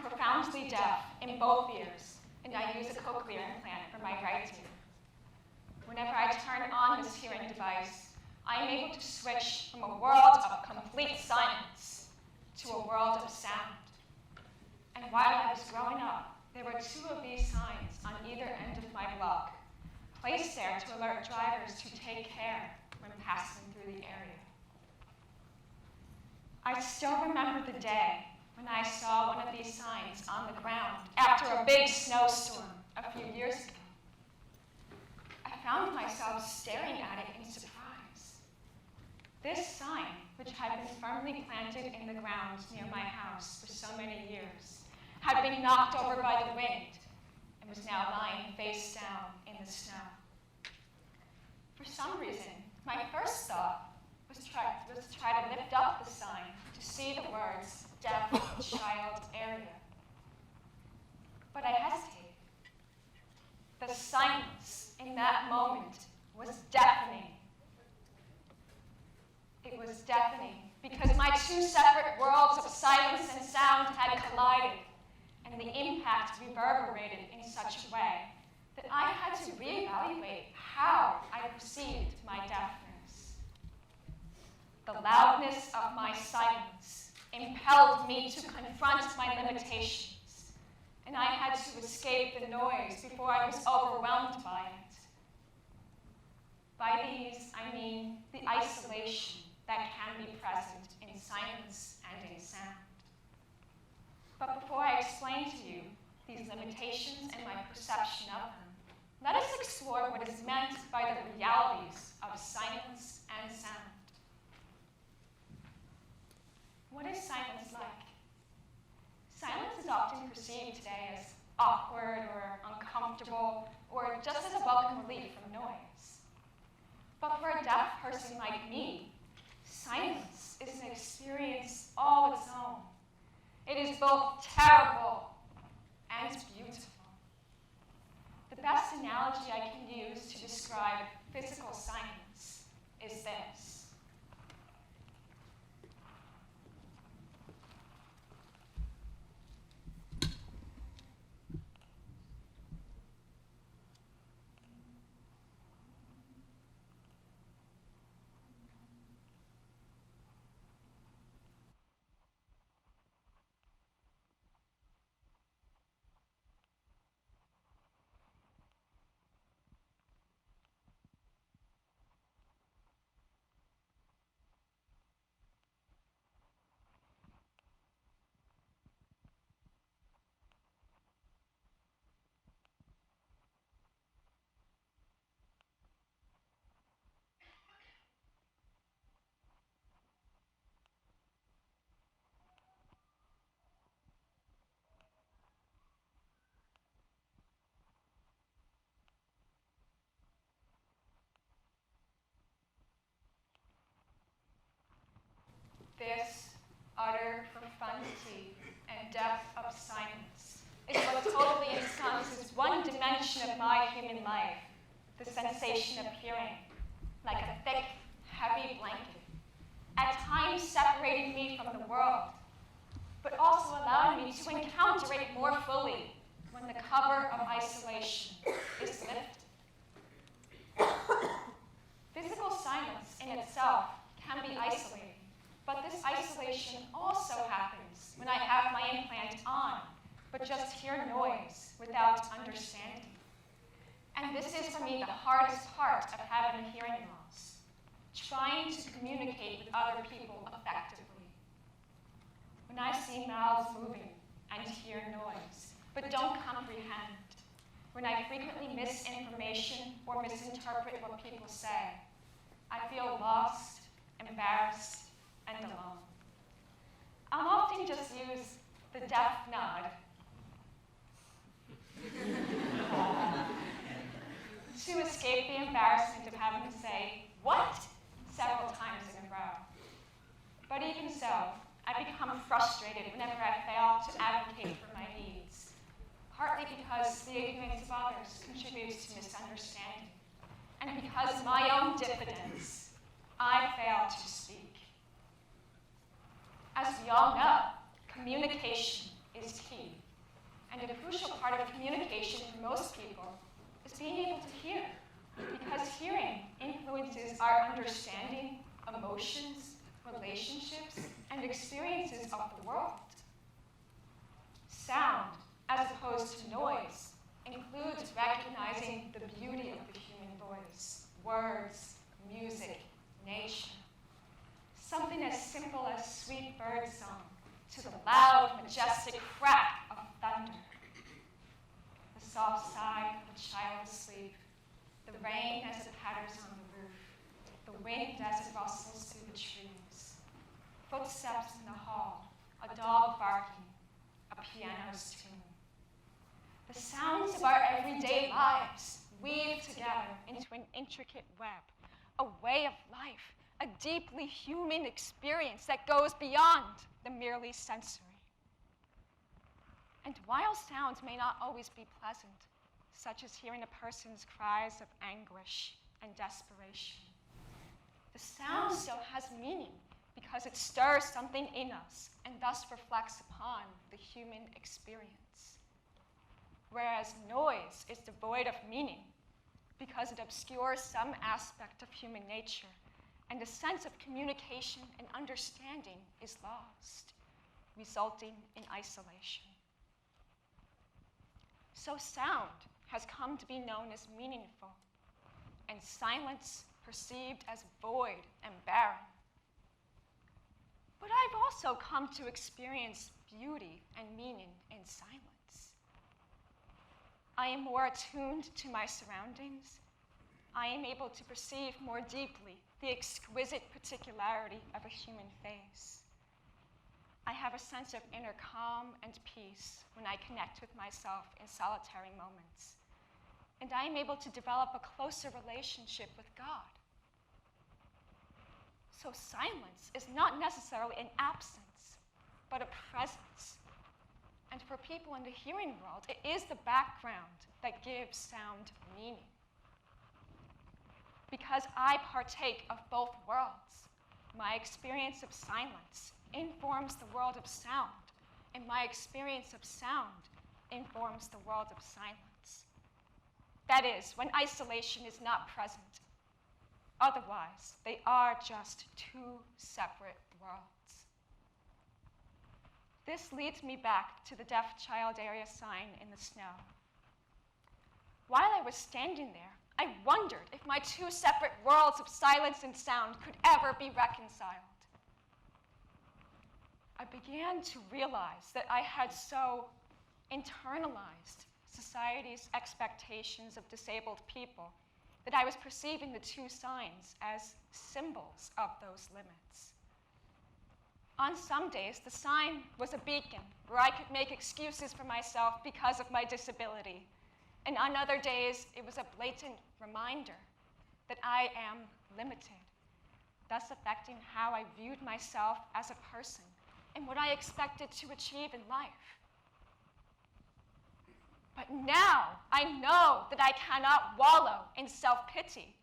profoundly deaf in both ears, and I use a cochlear implant for my right ear. Whenever I turn on this hearing device, I am able to switch from a world of complete silence to a world of sound. And while I was growing up, there were 2 of these signs on either end of my block, placed there to alert drivers to take care when passing through the area. I still remember the day when I saw one of these signs on the ground after a big snowstorm a few years ago. I found myself staring at it in surprise. This sign, which had been firmly planted in the ground near my house for so many years, had been knocked over by the wind and was now lying face down in the snow. For some reason, my first thought was to try to lift up the sign to see the words deaf child area. But I hesitated. The silence in that moment was deafening. It was deafening because my 2 separate worlds of silence and sound had collided, and the impact reverberated in such a way that I had to reevaluate how I perceived my deafness. The loudness of my silence impelled me to confront my limitations, and I had to escape the noise before I was overwhelmed by it. By these, I mean the isolation that can be present in silence and in sound. But before I explain to you these limitations and my perception of them, let us explore what is meant by the realities of silence and sound. What is silence like? Silence is often perceived today as awkward or uncomfortable, or just as a welcome relief from noise. But for a deaf person like me, silence is an experience all its own. It is both terrible and beautiful. The best analogy I can use to describe physical silence is this. This utter profundity and depth of silence is what totally ensconces one dimension of my human life, the sensation of hearing, like a thick, heavy blanket, at times separating me from the world, but also allowing me to encounter it more fully when the cover of isolation is lifted. Physical silence in itself can be isolating. But this isolation also happens when I have my implant on, but just hear noise without understanding. And this is, for me, the hardest part of having a hearing loss, trying to communicate with other people effectively. When I see mouths moving and hear noise, but don't comprehend, when I frequently miss information or misinterpret what people say, I feel lost, embarrassed, and alone. I'll often just use the deaf nod to escape the embarrassment of having to say, "What?" several times in a row. But even so, I become frustrated whenever I fail to advocate for my needs, partly because the ignorance of others contributes to misunderstanding, and because of my own diffidence, I fail to speak. As we all know, communication is key. and a crucial part of communication for most people is being able to hear, because hearing influences our understanding, emotions, relationships, and experiences of the world. Sound, as opposed to noise, includes recognizing the beauty of the human voice, words, music, nature. Something as simple as sweet bird song to the loud, majestic crack of thunder. The soft sigh of a child asleep, the rain as it patters on the roof, the wind as it rustles through the trees, footsteps in the hall, a dog barking, a piano's tune. The sounds of our everyday lives weave together into an intricate web, a way of life, a deeply human experience that goes beyond the merely sensory. And while sounds may not always be pleasant, such as hearing a person's cries of anguish and desperation, the sound still has meaning because it stirs something in us and thus reflects upon the human experience. Whereas noise is devoid of meaning because it obscures some aspect of human nature, and a sense of communication and understanding is lost, resulting in isolation. So sound has come to be known as meaningful, and silence perceived as void and barren. But I've also come to experience beauty and meaning in silence. I am more attuned to my surroundings. I am able to perceive more deeply the exquisite particularity of a human face. I have a sense of inner calm and peace when I connect with myself in solitary moments. And I am able to develop a closer relationship with God. So silence is not necessarily an absence, but a presence. And for people in the hearing world, it is the background that gives sound meaning. Because I partake of both worlds, my experience of silence informs the world of sound, and my experience of sound informs the world of silence. That is, when isolation is not present. Otherwise, they are just two separate worlds. This leads me back to the deaf child area sign in the snow. While I was standing there, I wondered if my two separate worlds of silence and sound could ever be reconciled. I began to realize that I had so internalized society's expectations of disabled people that I was perceiving the two signs as symbols of those limits. On some days, the sign was a beacon where I could make excuses for myself because of my disability. And on other days, it was a blatant reminder that I am limited, thus affecting how I viewed myself as a person and what I expected to achieve in life. But now I know that I cannot wallow in self-pity,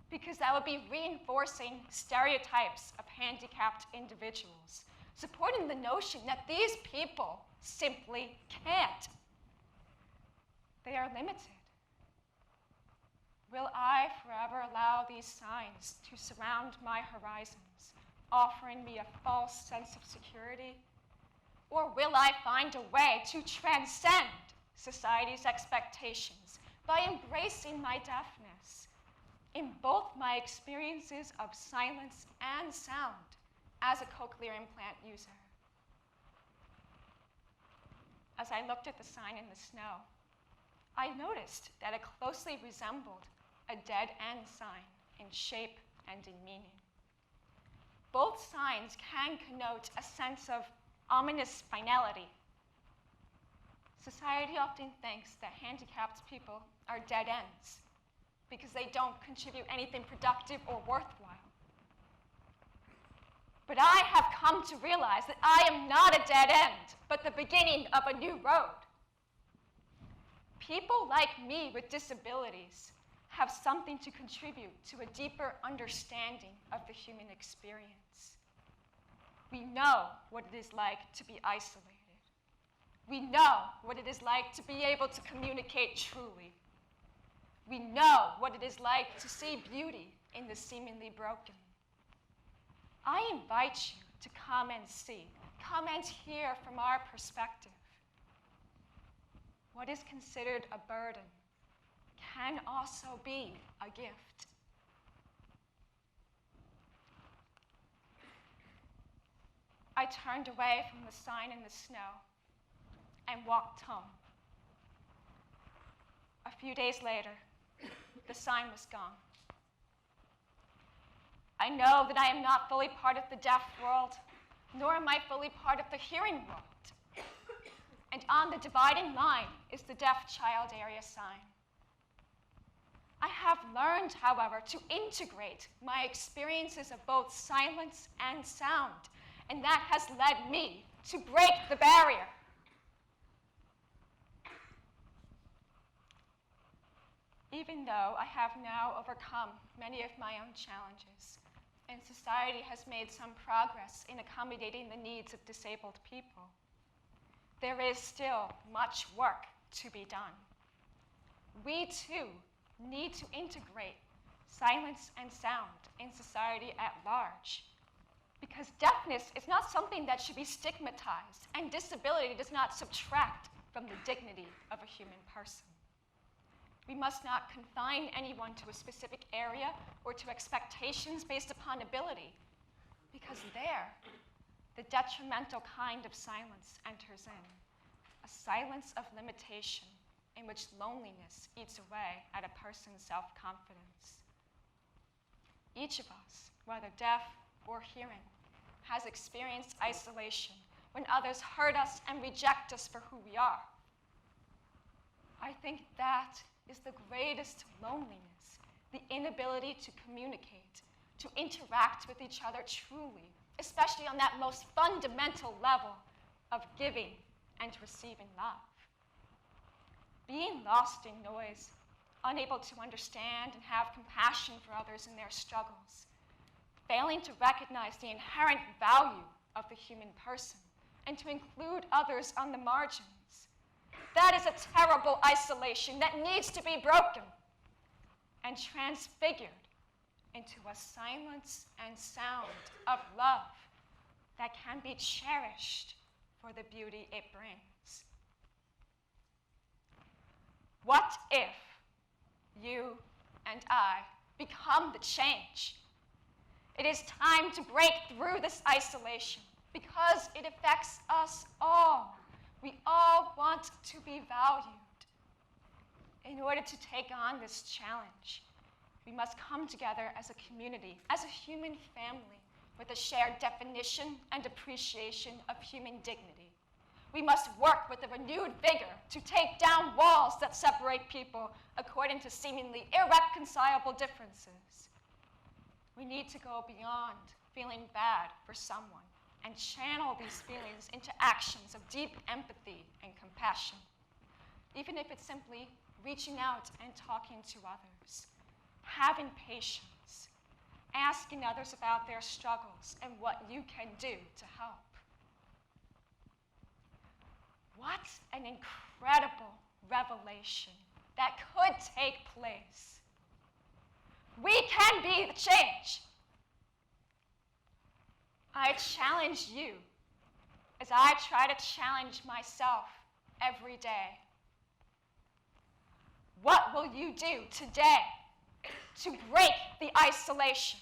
because that would be reinforcing stereotypes of handicapped individuals, supporting the notion that these people simply can't. They are limited. Will I forever allow these signs to surround my horizons, offering me a false sense of security? Or will I find a way to transcend society's expectations by embracing my deafness in both my experiences of silence and sound as a cochlear implant user? As I looked at the sign in the snow, I noticed that it closely resembled a dead end sign in shape and in meaning. Both signs can connote a sense of ominous finality. Society often thinks that handicapped people are dead ends because they don't contribute anything productive or worthwhile. But I have come to realize that I am not a dead end, but the beginning of a new road. People like me with disabilities have something to contribute to a deeper understanding of the human experience. We know what it is like to be isolated. We know what it is like to be able to communicate truly. We know what it is like to see beauty in the seemingly broken. I invite you to come and see, come and hear from our perspective. What is considered a burden can also be a gift. I turned away from the sign in the snow and walked home. A few days later, the sign was gone. I know that I am not fully part of the deaf world, nor am I fully part of the hearing world. And on the dividing line is the deaf child area sign. I have learned, however, to integrate my experiences of both silence and sound, and that has led me to break the barrier. Even though I have now overcome many of my own challenges, and society has made some progress in accommodating the needs of disabled people, there is still much work to be done. We, too, need to integrate silence and sound in society at large, because deafness is not something that should be stigmatized, and disability does not subtract from the dignity of a human person. We must not confine anyone to a specific area or to expectations based upon ability, because there, the detrimental kind of silence enters in, a silence of limitation in which loneliness eats away at a person's self-confidence. Each of us, whether deaf or hearing, has experienced isolation when others hurt us and reject us for who we are. I think that is the greatest loneliness, the inability to communicate, to interact with each other truly, especially on that most fundamental level of giving and receiving love. Being lost in noise, unable to understand and have compassion for others in their struggles, failing to recognize the inherent value of the human person and to include others on the margins. That is a terrible isolation that needs to be broken and transfigured into a silence and sound of love that can be cherished for the beauty it brings. What if you and I become the change? It is time to break through this isolation because it affects us all. We all want to be valued. In order to take on this challenge, we must come together as a community, as a human family, with a shared definition and appreciation of human dignity. We must work with a renewed vigor to take down walls that separate people according to seemingly irreconcilable differences. We need to go beyond feeling bad for someone and channel these feelings into actions of deep empathy and compassion, even if it's simply reaching out and talking to others, having patience, asking others about their struggles and what you can do to help. What an incredible revelation that could take place. We can be the change. I challenge you as I try to challenge myself every day. What will you do today to break the isolation?